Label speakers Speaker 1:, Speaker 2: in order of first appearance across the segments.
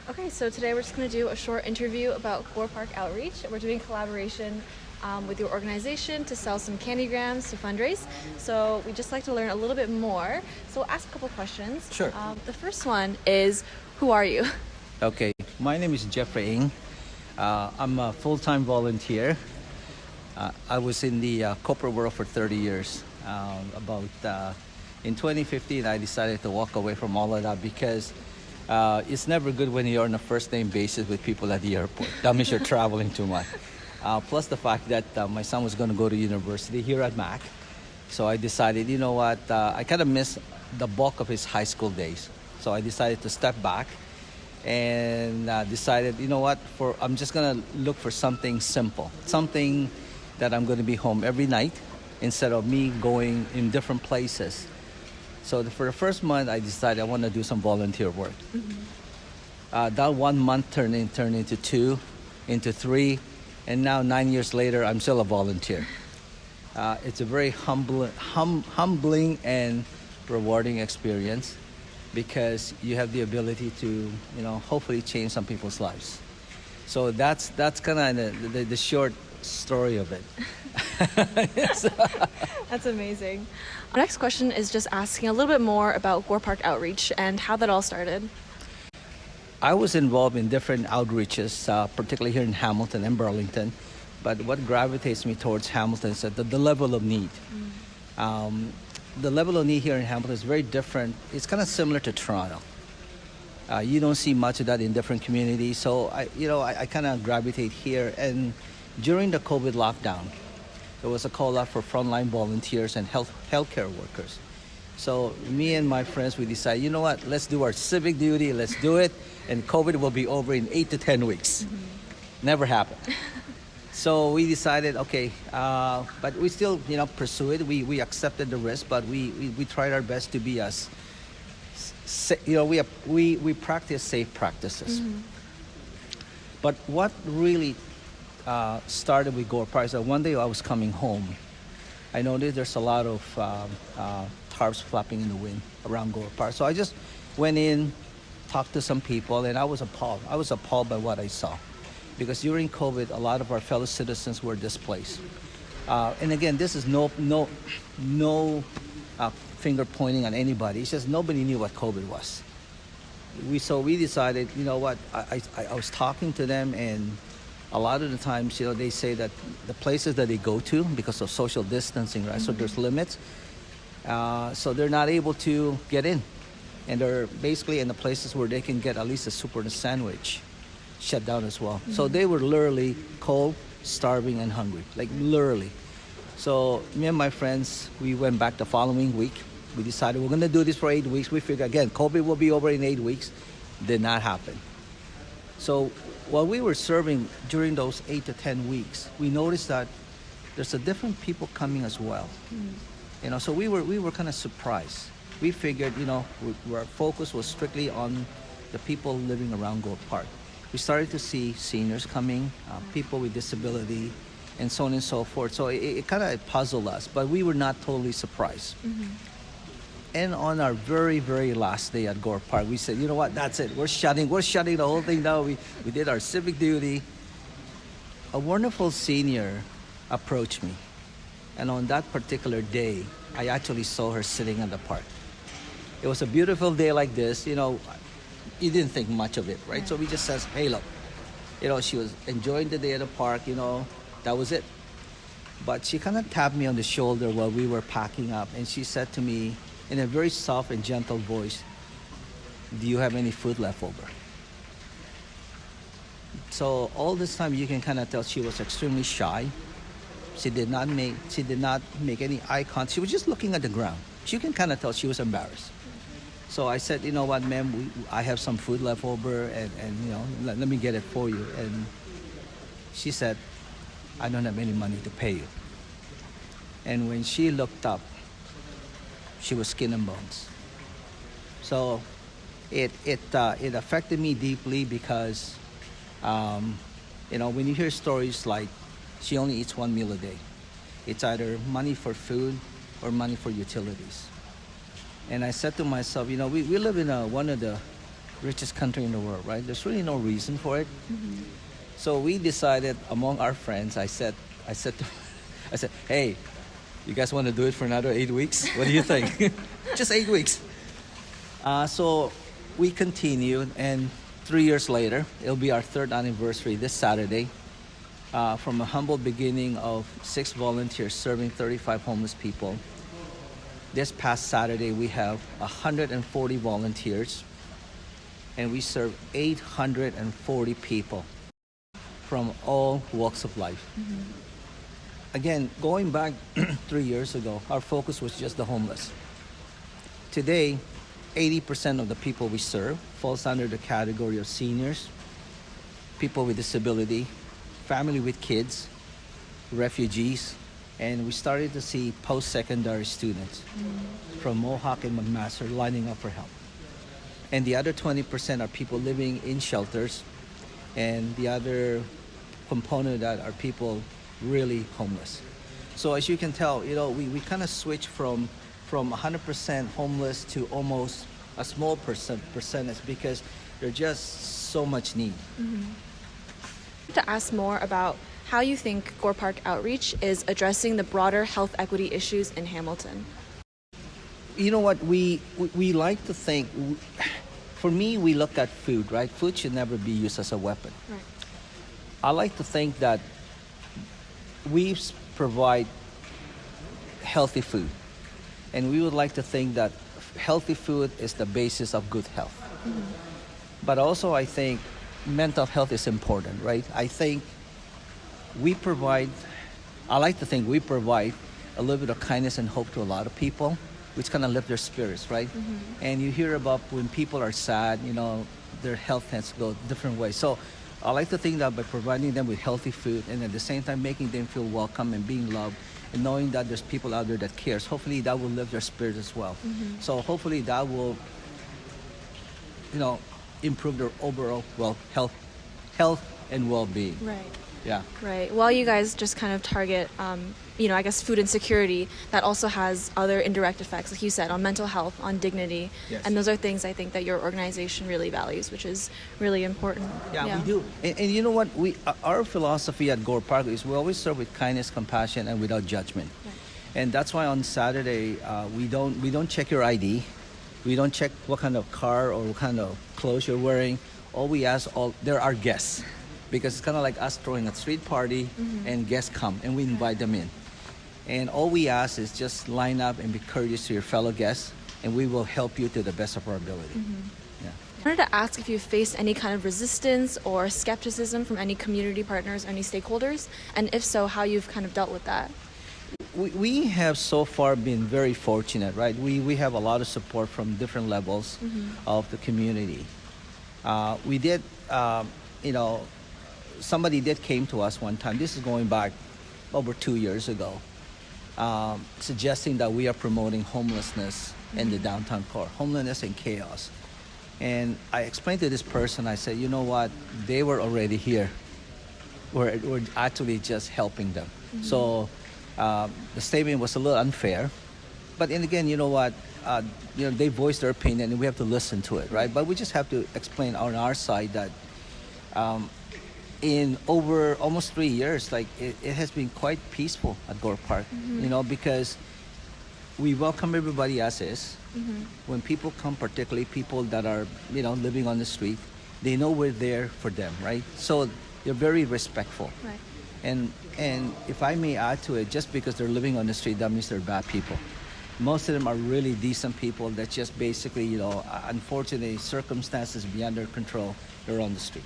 Speaker 1: Okay, so today we're just going to do a short interview about Gore Park Outreach. We're doing collaboration with your organization to sell some candygrams to fundraise. So we'd just like to learn a little bit more. So we'll ask a couple questions.
Speaker 2: Sure.
Speaker 1: The first one is, who are you?
Speaker 2: Okay, my name is Jeffrey Ng. I'm a full-time volunteer. I was in the corporate world for 30 years. In 2015, I decided to walk away from all of that because it's never good when you're on a first-name basis with people at the airport. That means you're traveling too much. Plus the fact that my son was going to go to university here at Mac. So I decided, you know what, I kind of missed the bulk of his high school days. So I decided to step back and decided, you know what, I'm just going to look for something simple, something that I'm going to be home every night instead of me going in different places. So for the first month, I decided I want to do some volunteer work. Mm-hmm. That 1 month turned into 2, into 3, and now 9 years later, I'm still a volunteer. It's a very humbling and rewarding experience because you have the ability to, hopefully change some people's lives. So that's kind of the short story of it.
Speaker 1: That's amazing. Our next question is just asking a little bit more about Gore Park Outreach and how that all started.
Speaker 2: I was involved in different outreaches, particularly here in Hamilton and Burlington. But what gravitates me towards Hamilton is that the level of need. The level of need here in Hamilton is very different. It's kind of similar to Toronto. You don't see much of that in different communities. So I kind of gravitate here. And during the COVID lockdown, there was a call out for frontline volunteers and healthcare workers. So me and my friends, we decided, you know what, let's do our civic duty, let's do it, and COVID will be over in 8 to 10 weeks. Mm-hmm. Never happened. So we decided, okay, but we still, pursue it. We accepted the risk, but we tried our best to be as, we practice safe practices. Mm-hmm. But what really started with Gore Park is that one day I was coming home. I noticed there's a lot of tarps flapping in the wind around Gore Park. So I just went in, talked to some people, and I was appalled. I was appalled by what I saw. Because during COVID, a lot of our fellow citizens were displaced. And again, this is no finger pointing on anybody. It's just nobody knew what COVID was. So we decided, you know what, I was talking to them, and a lot of the times, they say that the places that they go to, because of social distancing, right? Mm-hmm. So there's limits. So they're not able to get in. And they're basically in the places where they can get at least a soup or a sandwich shut down as well. Mm-hmm. So they were literally cold, starving, and hungry, like literally. So me and my friends, we went back the following week. We decided we're going to do this for 8 weeks. We figured, again, COVID will be over in 8 weeks. Did not happen. So while we were serving during those 8 to 10 weeks, we noticed that there's a different people coming as well. Mm. So we were kind of surprised. We figured, our focus was strictly on the people living around Gore Park. We started to see seniors coming, people with disability, and so on and so forth. So it kind of puzzled us, but we were not totally surprised. Mm-hmm. And on our very, very last day at Gore Park, we said, you know what, that's it. We're shutting the whole thing down. We did our civic duty. A wonderful senior approached me. And on that particular day, I actually saw her sitting in the park. It was a beautiful day like this, you didn't think much of it, right? Yeah. So we just said, hey, look, she was enjoying the day at the park, that was it. But she kind of tapped me on the shoulder while we were packing up, and she said to me in a very soft and gentle voice, do you have any food left over? So all this time you can kind of tell she was extremely shy. She did not make any eye contact. She was just looking at the ground. You can kind of tell she was embarrassed. So I said, you know what, ma'am, I have some food left over, and let me get it for you. And she said, I don't have any money to pay you. And when she looked up, she was skin and bones. So it affected me deeply because, when you hear stories like she only eats 1 meal a day, it's either money for food or money for utilities. And I said to myself, we live in one of the richest country in the world, right? There's really no reason for it. So we decided among our friends. I said, hey, you guys want to do it for another 8 weeks? What do you think? Just 8 weeks. So we continued, and 3 years later, it'll be our third anniversary this Saturday. From a humble beginning of 6 volunteers serving 35 homeless people. This past Saturday, we have 140 volunteers, and we serve 840 people from all walks of life. Again, going back 3 years ago, our focus was just the homeless. Today, 80% of the people we serve falls under the category of seniors, people with disability, family with kids, refugees, and we started to see post-secondary students from Mohawk and MacMaster lining up for help. And the other 20% are people living in shelters, and the other component of that are people really homeless. So as you can tell, we kind of switched from 100% homeless to almost a small percentage because there's just so much need.
Speaker 1: To ask more about how you think Gore Park Outreach is addressing the broader health equity issues in Hamilton.
Speaker 2: You know what, we like to think, for me, we look at food, right? Food should never be used as a weapon.
Speaker 1: Right.
Speaker 2: I like to think that we provide healthy food, and we would like to think that healthy food is the basis of good health. But also I think mental health is important, right? I like to think we provide a little bit of kindness and hope to a lot of people, which kind of lift their spirits, right? And you hear about when people are sad, their health tends to go different ways. So I like to think that by providing them with healthy food and at the same time making them feel welcome and being loved and knowing that there's people out there that cares, hopefully that will lift their spirits as well. So hopefully that will, improve their overall health and well-being.
Speaker 1: Right.
Speaker 2: Yeah.
Speaker 1: Right. Well, you guys just kind of target, I guess food insecurity that also has other indirect effects, like you said, on mental health, on dignity.
Speaker 2: Yes.
Speaker 1: And those are things I think that your organization really values, which is really important.
Speaker 2: Yeah, we do. And you know what? Our philosophy at Gore Park is we always serve with kindness, compassion, and without judgment.
Speaker 1: Right. And
Speaker 2: that's why on Saturday we don't check your ID, we don't check what kind of car or what kind of clothes you're wearing. All we ask, they're our guests, because it's kind of like us throwing a street party, and guests come and we invite them in. And all we ask is just line up and be courteous to your fellow guests, and we will help you to the best of our ability. Yeah.
Speaker 1: I wanted to ask if you faced any kind of resistance or skepticism from any community partners or any stakeholders, and if so, how you've kind of dealt with that.
Speaker 2: We have so far been very fortunate, right? We have a lot of support from different levels of the community. We did, somebody did came to us one time, this is going back over 2 years ago, suggesting that we are promoting homelessness in the downtown core, homelessness and chaos. And I explained to this person, I said, you know what, they were already here. We're actually just helping them. So the statement was a little unfair. But then again, you know what, they voiced their opinion and we have to listen to it, right? But we just have to explain on our side that in over almost 3 years, it has been quite peaceful at Gore Park, because we welcome everybody as is. When people come, particularly people that are, living on the street, they know we're there for them, right? So they're very respectful.
Speaker 1: Right.
Speaker 2: And if I may add to it, just because they're living on the street, that means they're bad people. Most of them are really decent people that just basically, unfortunately, circumstances beyond their control, they're on the street.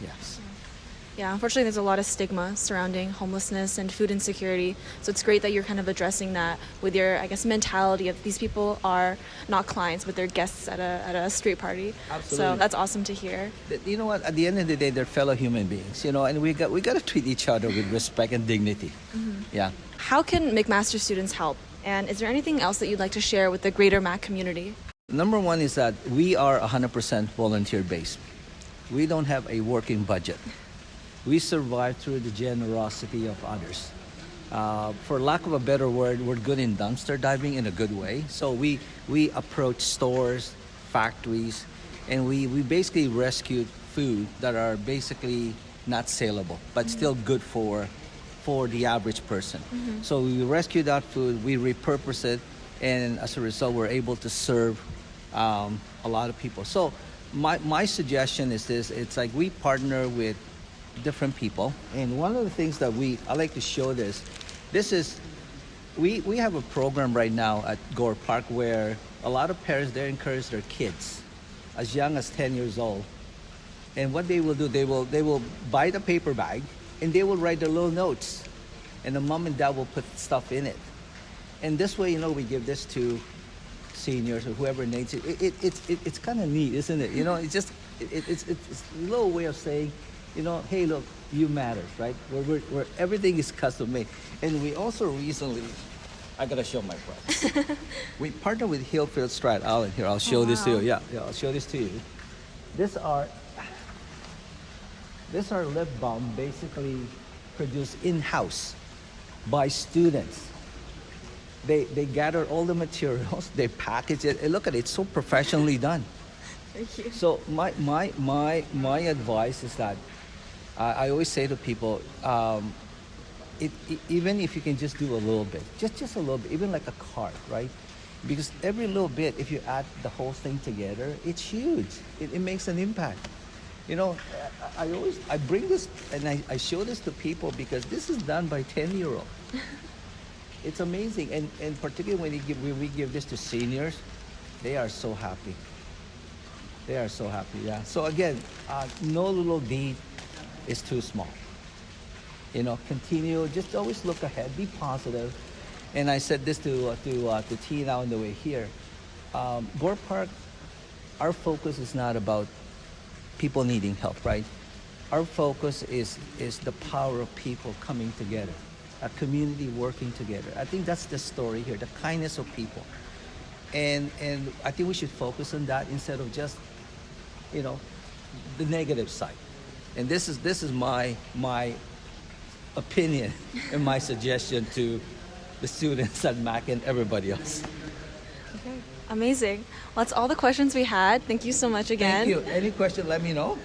Speaker 2: Yes.
Speaker 1: Yeah, unfortunately, there's a lot of stigma surrounding homelessness and food insecurity. So it's great that you're kind of addressing that with your, mentality of these people are not clients, but they're guests at a street party.
Speaker 2: Absolutely.
Speaker 1: So that's awesome to hear.
Speaker 2: You know what? At the end of the day, they're fellow human beings, and we got to treat each other with respect and dignity. Yeah.
Speaker 1: How can McMaster students help? And is there anything else that you'd like to share with the greater Mac community?
Speaker 2: Number one is that we are 100% volunteer-based. We don't have a working budget. We survive through the generosity of others. For lack of a better word, we're good in dumpster diving in a good way. So we approach stores, factories, and we basically rescued food that are basically not saleable, but still good for the average person. So we rescue that food, we repurpose it, and as a result, we're able to serve a lot of people. So my suggestion is this: it's like we partner with different people, and one of the things that I like to show this. This is we have a program right now at Gore Park where a lot of parents there encourage their kids as young as 10 years old. And what they will do, they will buy the paper bag and they will write their little notes. And the mom and dad will put stuff in it. And this way, we give this to seniors or whoever needs it. It's kind of neat, isn't it? It's a little way of saying, hey, look, you matter, right? Where everything is custom made. And we also recently, I gotta show my products. We partnered with Hillfield Strat Island. Here, I'll show this to you. Yeah, I'll show this to you. These are lip balm basically produced in-house by students. They gather all the materials, they package it, and look at it, it's so professionally done.
Speaker 1: Thank you.
Speaker 2: So my advice is that I always say to people, even if you can just do a little bit, just a little bit, even like a card, right? Because every little bit, if you add the whole thing together, it's huge. It makes an impact. I bring this and I show this to people because this is done by 10-year-olds. It's amazing, and particularly when we give this to seniors, they are so happy. They are so happy, yeah. So again, no little deed is too small. Continue, just always look ahead, be positive. And I said this to Tina on the way here. Gore Park, our focus is not about people needing help, right? Our focus is the power of people coming together, a community working together. I think that's the story here, the kindness of people. And I think we should focus on that instead of just, the negative side. And this is my opinion and my suggestion to the students at Mac and everybody else.
Speaker 1: Okay, amazing. Well, that's all the questions we had. Thank you so much again.
Speaker 2: Thank you. Any question, let me know.